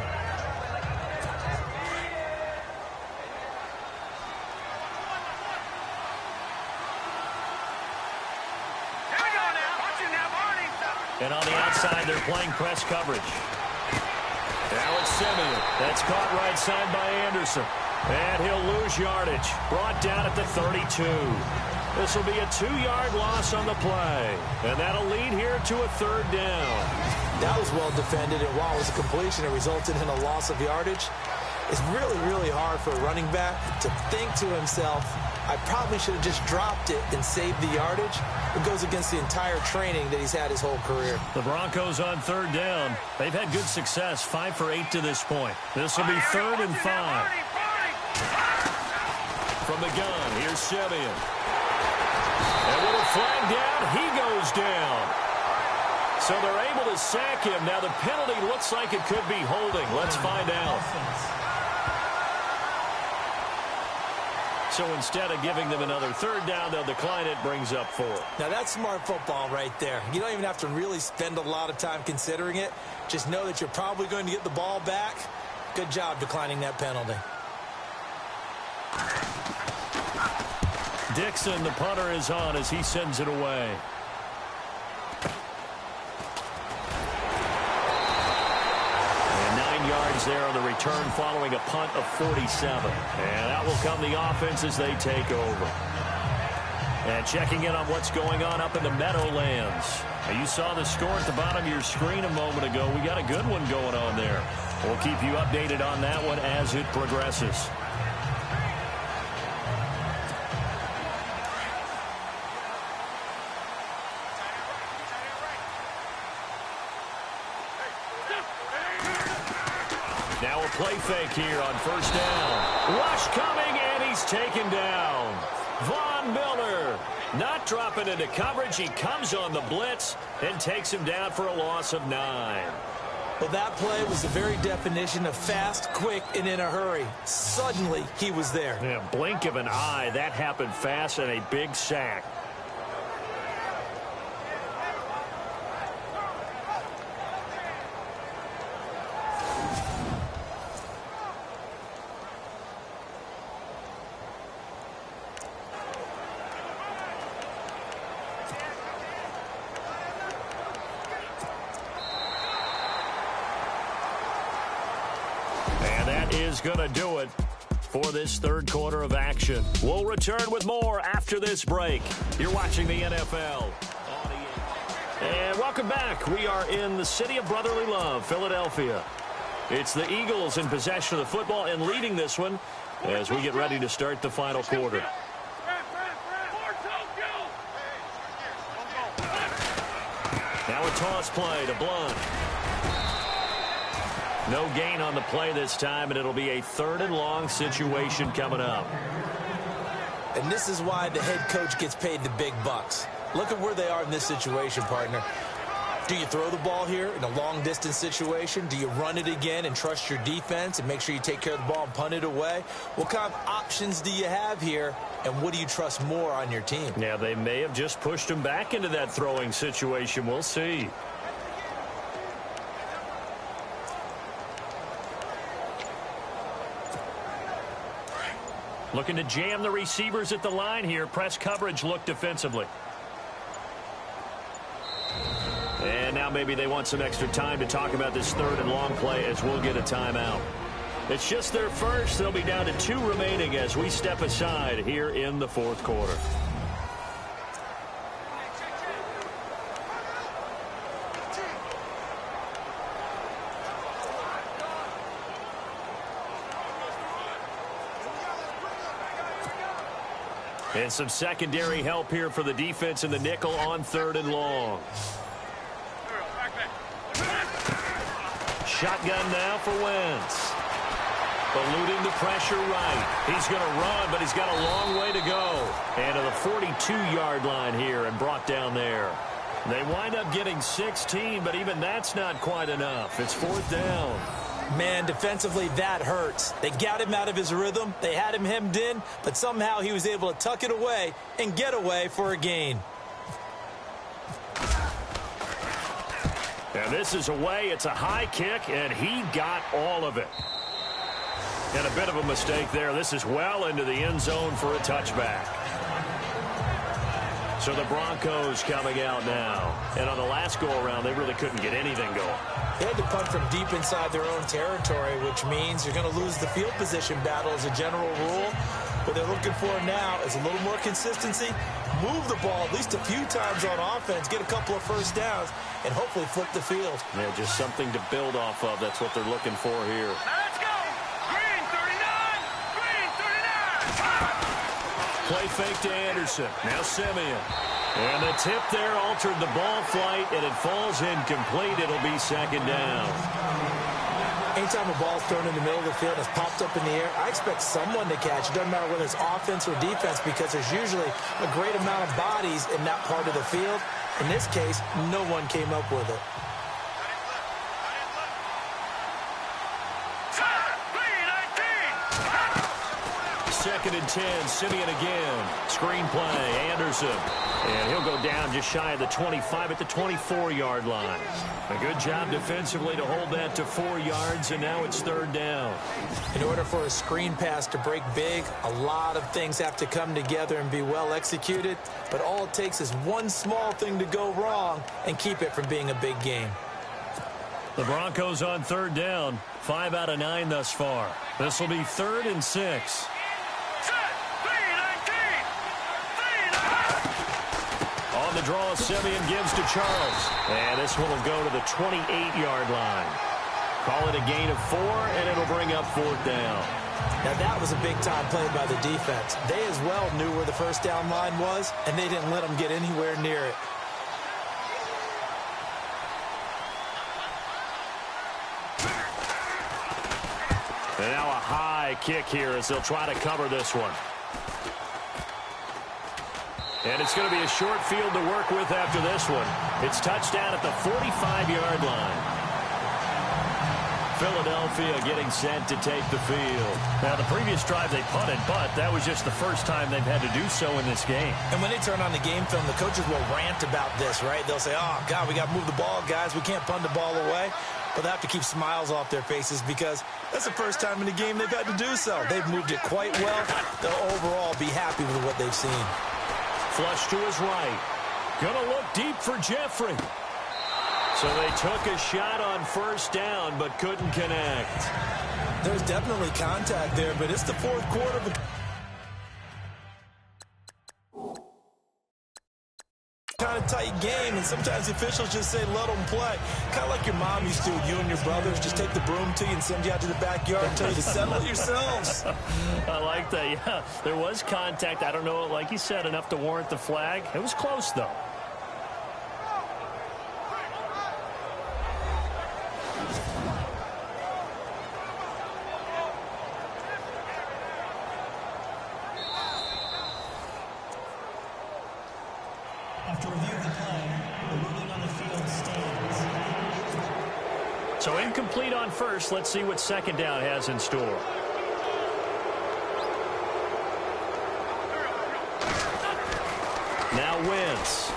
Speaker 1: And on the outside, they're playing press coverage. Now it's Simeon. That's caught right side by Anderson. And he'll lose yardage. Brought down at the 32. This will be a 2-yard loss on the play. And that'll lead here to a 3rd down.
Speaker 2: That was well defended, and while it was a completion, it resulted in a loss of yardage. It's really, really hard for a running back to think to himself, I probably should have just dropped it and saved the yardage. It goes against the entire training that he's had his whole career.
Speaker 1: The Broncos on 3rd down. They've had good success, 5 for 8 to this point. This will be 3rd and 5. From the gun, here's Simeon. And with a flag down, he goes down. So they're able to sack him. Now the penalty looks like it could be holding. Let's find out. So instead of giving them another 3rd down, they'll decline it, brings up 4.
Speaker 2: Now that's smart football right there. You don't even have to really spend a lot of time considering it. Just know that you're probably going to get the ball back. Good job declining that penalty.
Speaker 1: Dixon, the punter, is on as he sends it away. And 9 yards yards there on the return following a punt of 47. And out will come the offense as they take over. And checking in on what's going on up in the Meadowlands. Now, you saw the score at the bottom of your screen a moment ago. We got a good one going on there. We'll keep you updated on that one as it progresses. Now a play fake here on first down. Rush coming, and he's taken down. Von Miller not dropping into coverage. He comes on the blitz and takes him down for a loss of 9.
Speaker 2: Well, that play was the very definition of fast, quick, and in a hurry. Suddenly, he was there.
Speaker 1: Yeah, blink of an eye. That happened fast and a big sack. Is going to do it for this third quarter of action. We'll return with more after this break. You're watching the NFL. And welcome back. We are in the city of brotherly love, Philadelphia. It's the Eagles in possession of the football and leading this one as we get ready to start the final quarter. Now a toss play to Blunt. No gain on the play this time, and it'll be a 3rd and long situation coming up.
Speaker 2: And this is why the head coach gets paid the big bucks. Look at where they are in this situation, partner. Do you throw the ball here in a long-distance situation? Do you run it again and trust your defense and make sure you take care of the ball and punt it away? What kind of options do you have here, and what do you trust more on your team?
Speaker 1: Yeah, they may have just pushed him back into that throwing situation. We'll see. Looking to jam the receivers at the line here. Press coverage look defensively. And now maybe they want some extra time to talk about this 3rd and long play as we'll get a timeout. It's just their first. They'll be down to 2 remaining as we step aside here in the 4th quarter. And some secondary help here for the defense in the nickel on 3rd and long. Shotgun now for Wentz. Eluding the pressure right. He's going to run, but he's got a long way to go. And to the 42-yard line here and brought down there. They wind up getting 16, but even that's not quite enough. It's 4th down.
Speaker 2: Man, defensively, that hurts. They got him out of his rhythm. They had him hemmed in, but somehow he was able to tuck it away and get away for a gain.
Speaker 1: And this is away. It's a high kick, and he got all of it. And a bit of a mistake there. This is well into the end zone for a touchback. So the Broncos coming out now. And on the last go-around, they really couldn't get anything going.
Speaker 2: They had to punt from deep inside their own territory, which means you're going to lose the field position battle as a general rule. What they're looking for now is a little more consistency, move the ball at least a few times on offense, get a couple of first downs, and hopefully flip the field.
Speaker 1: Yeah, just something to build off of. That's what they're looking for here.
Speaker 4: Let's go! Green 39! Green 39!
Speaker 1: Play fake to Anderson. Now Simeon. And the tip there altered the ball flight, and it falls incomplete. It'll be 2nd down.
Speaker 2: Anytime a ball's thrown in the middle of the field and it's popped up in the air, I expect someone to catch. It doesn't matter whether it's offense or defense because there's usually a great amount of bodies in that part of the field. In this case, no one came up with it.
Speaker 1: 2nd and 10. Simeon again. Screen play. Anderson. And he'll go down just shy of the 25 at the 24-yard line. A good job defensively to hold that to 4 yards, and now it's 3rd down.
Speaker 2: In order for a screen pass to break big, a lot of things have to come together and be well executed. But all it takes is one small thing to go wrong and keep it from being a big game.
Speaker 1: The Broncos on third down. 5 out of 9 thus far. This will be 3rd and 6. On the draw, Simeon gives to Charles. And this one will go to the 28-yard line. Call it a gain of 4, and it'll bring up 4th down.
Speaker 2: Now, that was a big-time play by the defense. They as well knew where the first down line was, and they didn't let them get anywhere near it.
Speaker 1: And now a high kick here as they'll try to cover this one. And it's going to be a short field to work with after this one. It's touchdown at the 45-yard line. Philadelphia getting set to take the field. Now, the previous drive they punted, but that was just the first time they've had to do so in this game.
Speaker 2: And when they turn on the game film, the coaches will rant about this, right? They'll say, oh, God, we got to move the ball, guys. We can't punt the ball away. But they have to keep smiles off their faces because that's the first time in the game they've had to do so. They've moved it quite well. They'll overall be happy with what they've seen.
Speaker 1: Flush to his right. Gonna look deep for Jeffrey. So they took a shot on first down, but couldn't connect.
Speaker 2: There's definitely contact there, but it's the fourth quarter. Kind of tight game, and sometimes the officials just say, let them play. Kind of like your mom used to, you and your brothers, just take the broom to you and send you out to the backyard and tell you to settle yourselves.
Speaker 1: I like that, yeah. There was contact. I don't know, like you said, enough to warrant the flag. It was close, though.
Speaker 5: After review of the play, the ruling on the field stands.
Speaker 1: So incomplete on first. Let's see what second down has in store. Now Wentz.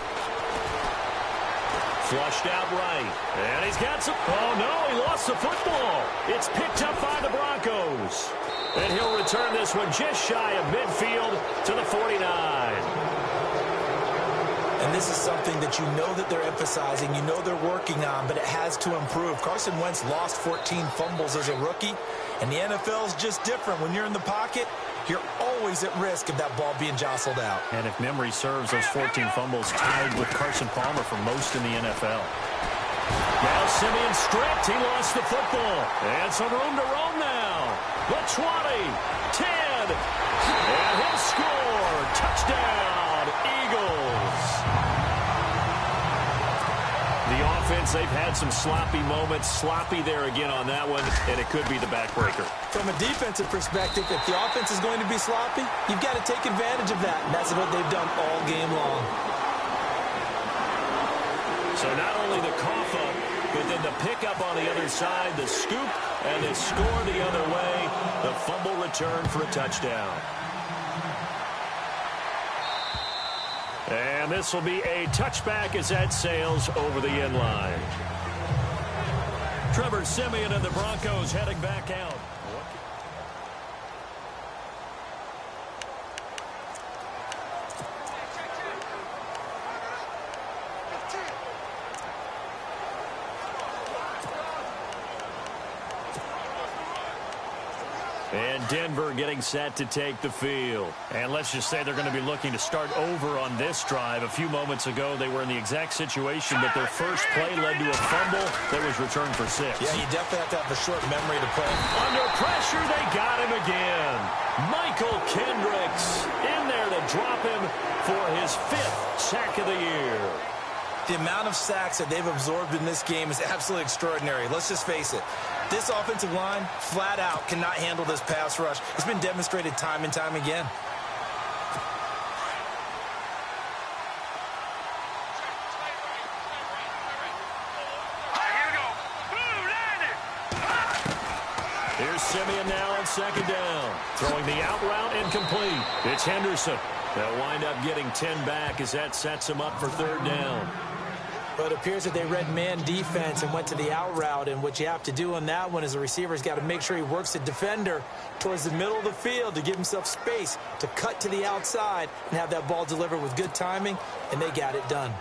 Speaker 1: Flushed out right. And he's got some... Oh, no, he lost the football. It's picked up by the Broncos. And he'll return this one just shy of midfield to the 49.
Speaker 2: And this is something that you know that they're emphasizing, you know they're working on, but it has to improve. Carson Wentz lost 14 fumbles as a rookie, and the NFL is just different. When you're in the pocket, you're always at risk of that ball being jostled out.
Speaker 1: And if memory serves, those 14 fumbles tied with Carson Palmer for most in the NFL. Now Simeon stripped. He lost the football. And some room to roam now. The 20, 10, and he'll score. Touchdown, Eagles. The offense, they've had some sloppy moments. Sloppy there again on that one, and it could be the backbreaker.
Speaker 2: From a defensive perspective, if the offense is going to be sloppy, you've got to take advantage of that, and that's what they've done all game long.
Speaker 1: So not only the cough up, but then the pickup on the other side, the scoop, and the score the other way. The fumble return for a touchdown. And this will be a touchback as that sails over the end line. Trevor Siemian and the Broncos heading back out. And Denver getting set to take the field. And let's just say they're going to be looking to start over on this drive. A few moments ago, they were in the exact situation, but their first play led to a fumble that was returned for 6.
Speaker 2: Yeah, you definitely have to have a short memory to play.
Speaker 1: Under pressure, they got him again. Michael Kendricks in there to drop him for his 5th sack of the year.
Speaker 2: The amount of sacks that they've absorbed in this game is absolutely extraordinary. Let's just face it. This offensive line, flat out, cannot handle this pass rush. It's been demonstrated time and time again.
Speaker 1: Here's Simeon now on second down. Throwing the out route incomplete. It's Henderson. They'll wind up getting 10 back as that sets them up for third down.
Speaker 2: But it appears that they read man defense and went to the out route, and what you have to do on that one is the receiver's got to make sure he works the defender towards the middle of the field to give himself space to cut to the outside and have that ball delivered with good timing, and they got it done.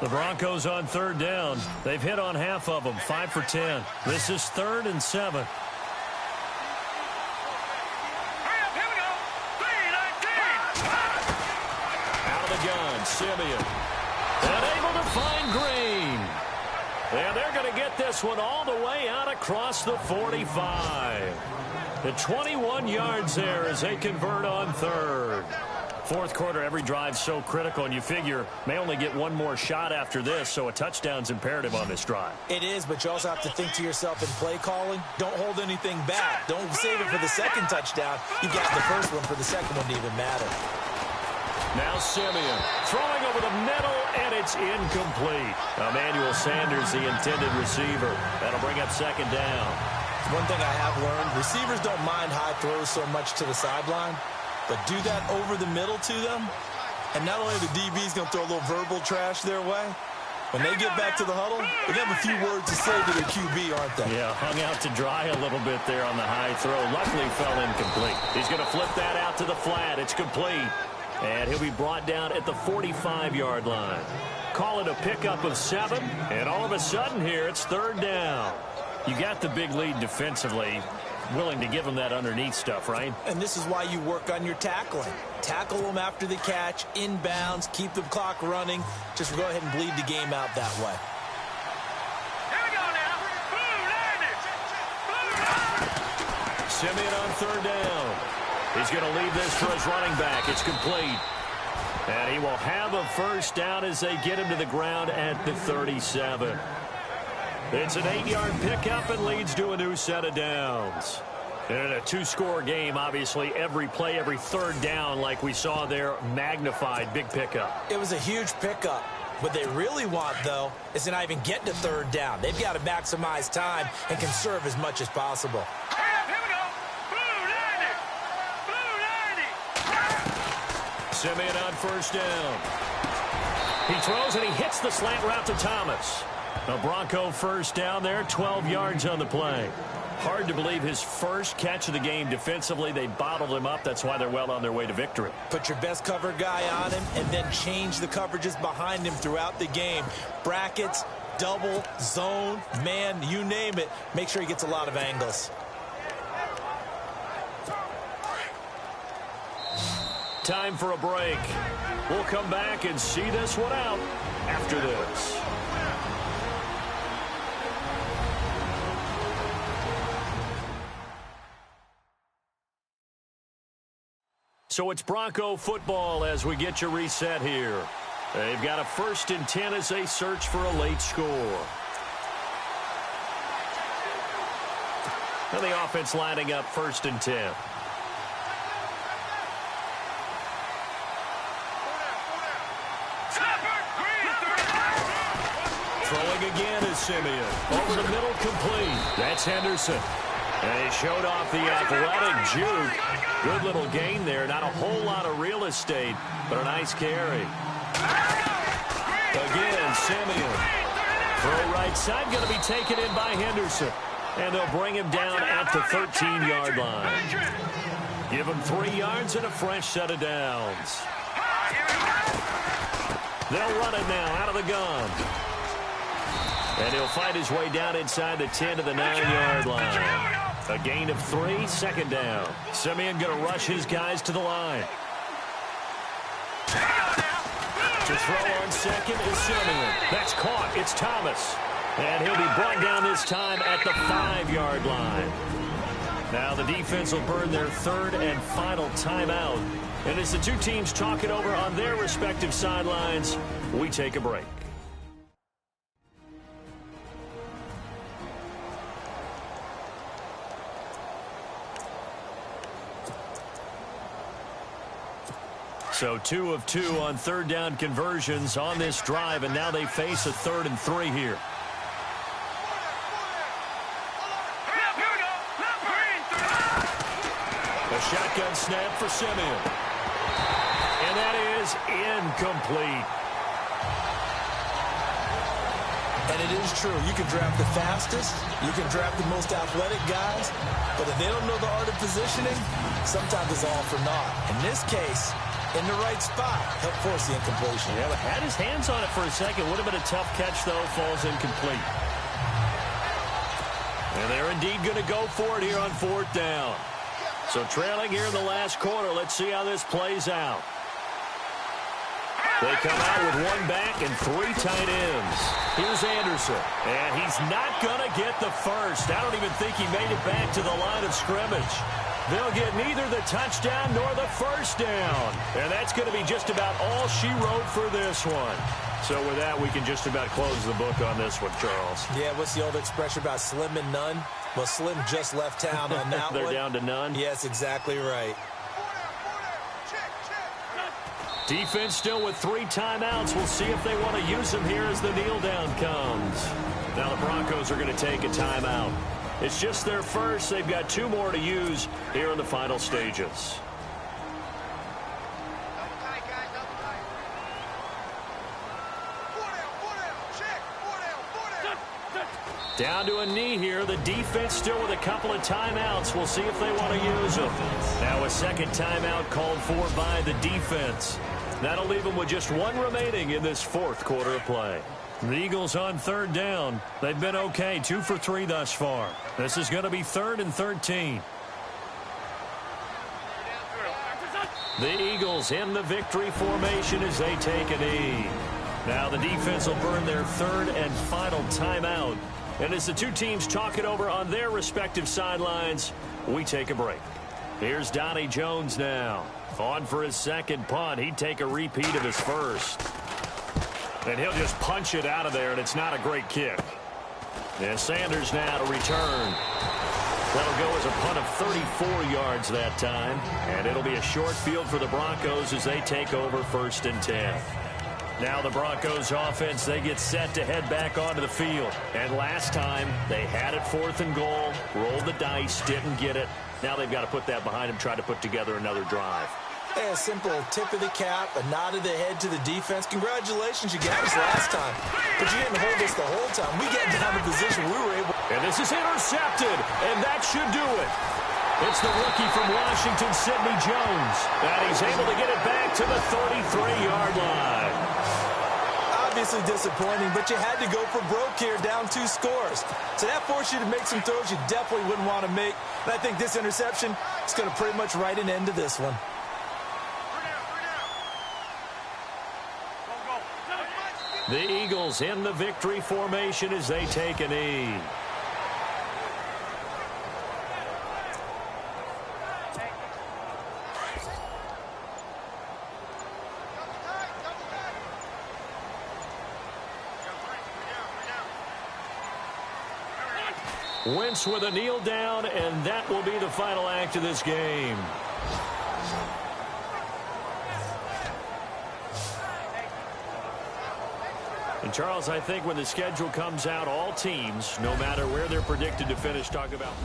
Speaker 1: The Broncos on third down. They've hit on half of them, 5 for 10. This is 3rd and 7. Out of the gun, Simeon. And able to find Green. And they're going to get this one all the way out across the 45. The 21 yards there as they convert on third. Fourth quarter, every drive's so critical, and you figure may only get one more shot after this, so a touchdown's imperative on this drive.
Speaker 2: It is, but you also have to think to yourself in play calling, don't hold anything back. Don't save it for the second touchdown. You got the first one for the second one to even matter.
Speaker 1: Now Simeon throwing over the middle, and it's incomplete. Emmanuel Sanders, the intended receiver. That'll bring up second down.
Speaker 2: One thing I have learned, receivers don't mind high throws so much to the sideline, but do that over the middle to them, and not only the DB's going to throw a little verbal trash their way, when they get back to the huddle, they have a few words to say to their QB, aren't they?
Speaker 1: Yeah, hung out to dry a little bit there on the high throw. Luckily fell incomplete. He's going to flip that out to the flat. It's complete. And he'll be brought down at the 45-yard line. Call it a pickup of 7, and all of a sudden here it's third down. You got the big lead defensively. Willing to give them that underneath stuff, right?
Speaker 2: And this is why you work on your tackling. Tackle them after the catch, inbounds, keep the clock running. Just go ahead and bleed the game out that way.
Speaker 4: Here we go now. Blue 90.
Speaker 1: Simeon on third down. He's going to leave this for his running back. It's complete. And he will have a first down as they get him to the ground at the 37. It's an 8-yard pickup and leads to a new set of downs. And in a 2-score game, obviously, every play, every third down, like we saw there, magnified, big pickup.
Speaker 2: It was a huge pickup. What they really want, though, is to not even get to third down. They've got to maximize time and conserve as much as possible.
Speaker 4: Here we go. Blue 90.
Speaker 1: Simeon on first down. He throws and he hits the slant route to Thomas. A Bronco first down there, 12 yards on the play. Hard to believe his first catch of the game defensively. They bottled him up. That's why they're well on their way to victory.
Speaker 2: Put your best cover guy on him and then change the coverages behind him throughout the game. Brackets, double, zone, man, you name it. Make sure he gets a lot of angles.
Speaker 1: Time for a break. We'll come back and see this one out after this. So it's Bronco football as we get you reset here. They've got a 1st and 10 as they search for a late score. Now the offense lining up 1st and 10. Throwing again is Simeon. Over the middle, complete. That's Henderson. And he showed off the athletic juke. Good little gain there. Not a whole lot of real estate, but a nice carry. Again, Simeon. Throw right side, going to be taken in by Henderson. And they'll bring him down at the 13-yard line. Give him 3 yards and a fresh set of downs. They'll run it now out of the gun. And he'll fight his way down inside the 10 to the 9-yard line. A gain of 3, 2nd down. Simeon going to rush his guys to the line. To throw on second is Simeon. That's caught. It's Thomas. And he'll be brought down this time at the 5-yard line. Now the defense will burn their 3rd and final timeout. And as the two teams talk it over on their respective sidelines, we take a break. So 2 of 2 on 3rd down conversions on this drive, and now they face a 3rd and 3 here. A shotgun snap for Simeon. And that is incomplete.
Speaker 2: And it is true. You can draft the fastest. You can draft the most athletic guys. But if they don't know the art of positioning, sometimes it's all for naught. In this case, in the right spot. Helped force the incompletion.
Speaker 1: Yeah, but had his hands on it for a second. Would have been a tough catch, though. Falls incomplete. And they're indeed going to go for it here on 4th down. So trailing here in the last quarter. Let's see how this plays out. They come out with 1 back and 3 tight ends. Here's Anderson. And he's not going to get the first. I don't even think he made it back to the line of scrimmage. They'll get neither the touchdown nor the first down. And that's going to be just about all she wrote for this one. So with that, we can just about close the book on this one, Charles.
Speaker 2: Yeah, what's the old expression about slim and none? Well, Slim just left town on that
Speaker 1: They're
Speaker 2: one.
Speaker 1: down to none?
Speaker 2: Yes, exactly right.
Speaker 1: Defense still with 3 timeouts. We'll see if they want to use them here as the kneel down comes. Now the Broncos are going to take a timeout. It's just their first. They've got 2 more to use here in the final stages. Down to a knee here. The defense still with a couple of timeouts. We'll see if they want to use them. Now a second timeout called for by the defense. That'll leave them with just 1 remaining in this 4th quarter of play. The Eagles on 3rd down. They've been okay, 2 for 3 thus far. This is going to be 3rd and 13. The Eagles in the victory formation as they take a knee. Now the defense will burn their 3rd and final timeout. And as the 2 teams talk it over on their respective sidelines, we take a break. Here's Donnie Jones now. On for his 2nd punt. He'd take a repeat of his first. And he'll just punch it out of there, and it's not a great kick. And Sanders now to return. That'll go as a punt of 34 yards that time. And it'll be a short field for the Broncos as they take over 1st and 10. Now the Broncos offense, they get set to head back onto the field. And last time, they had it 4th and goal, rolled the dice, didn't get it. Now they've got to put that behind them, try to put together another drive.
Speaker 2: Yeah, a simple tip of the cap, a nod of the head to the defense. Congratulations, you got us last time. But you didn't hold us the whole time. We get down to position we were able.
Speaker 1: And this is intercepted, and that should do it. It's the rookie from Washington, Sidney Jones. And he's able to get it back to the 33-yard line.
Speaker 2: Obviously disappointing, but you had to go for broke here, down 2 scores. So that forced you to make some throws you definitely wouldn't want to make. And I think this interception is going to pretty much write an end to this one.
Speaker 1: The Eagles in the victory formation as they take a knee. Wentz with a kneel down, and that will be the final act of this game. And Charles, I think when the schedule comes out, all teams, no matter where they're predicted to finish, talk about